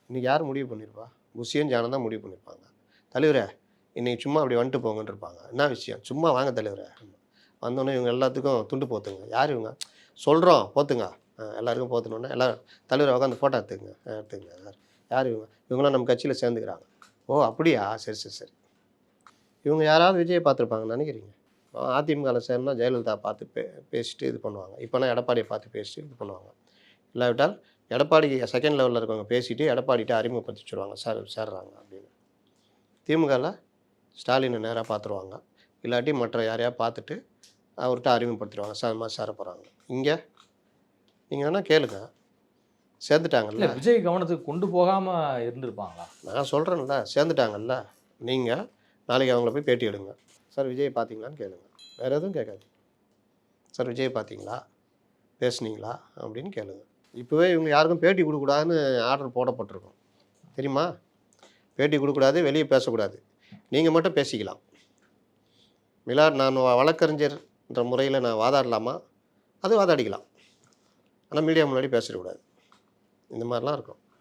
இன்றைக்கி யார் முடிவு பண்ணியிருப்பா? புஷியும் ஜானும் தான் முடிவு பண்ணியிருப்பாங்க. தலைவரே இன்றைக்கி சும்மா அப்படி வந்துட்டு போங்கன்னு இருப்பாங்க. என்ன விஷயம்? சும்மா வாங்க தலைவரே. வந்தோடனே இவங்க எல்லாத்துக்கும் துண்டு போத்துங்க. யார் இவங்க? சொல்கிறோம் போத்துங்க. எல்லாருக்கும் போத்துனோடனே எல்லோரும் தலைவரை உட்காந்து ஃபோட்டோ எடுத்துக்கங்க. எடுத்துக்கங்க சார். யார் இவங்க? இவங்களாம் நம்ம கட்சியில் சேர்ந்துக்கிறாங்க. ஓ அப்படியா? சரி சரி சரி. இவங்க யாராவது விஜயை பார்த்துருப்பாங்கன்னு நினைக்கிறீங்க? அதிமுகவில் சேரணும்னா ஜெயலலிதா பார்த்து பேசிட்டு இது பண்ணுவாங்க. இப்போனா எடப்பாடியை பார்த்து பேசிட்டு இது பண்ணுவாங்க. இல்லாவிட்டால் எடப்பாடிக்கு செகண்ட் லெவலில் இருக்கவங்க பேசிவிட்டு எடப்பாடிகிட்ட அறிமுகப்படுத்தி வச்சுருவாங்க. சார் சேர்றாங்க அப்படின்னு. திமுகவில் ஸ்டாலினை நேராக பார்த்துருவாங்க. இல்லாட்டி மற்ற யாரையாவது பார்த்துட்டு அவர்கிட்ட அறிமுகப்படுத்திடுவாங்க. சார் மாதிரி சேர போகிறாங்க. இங்கே நீங்கள் வேணால் கேளுங்க. சேர்ந்துட்டாங்கல்ல. விஜய் கவனத்துக்கு கொண்டு போகாமல் இருந்திருப்பாங்களா? நான் சொல்கிறேன்ல, சேர்ந்துட்டாங்கல்ல. நீங்கள் நாளைக்கு அவங்கள போய் பேட்டி எடுங்க. சார் விஜயை பார்த்தீங்களான்னு கேளுங்க. வேறு எதுவும் கேட்காது. சார் விஜயை பார்த்தீங்களா, பேசுனீங்களா அப்படின்னு கேளுங்க. இப்போவே இவங்க யாருக்கும் பேட்டி கொடுக்கக்கூடாதுன்னு ஆர்டர் போடப்பட்டிருக்கும். தெரியுமா? பேட்டி கொடுக்கக்கூடாது, வெளியே பேசக்கூடாது. நீங்கள் மட்டும் பேசிக்கலாம். நான் வழக்கறிஞர்ன்ற முறையில் நான் வாதாடலாமா? அது வாதாடிக்கலாம். ஆனால் மீடியா முன்னாடி பேசிடக்கூடாது. இந்த மாதிரிலாம் இருக்கும்.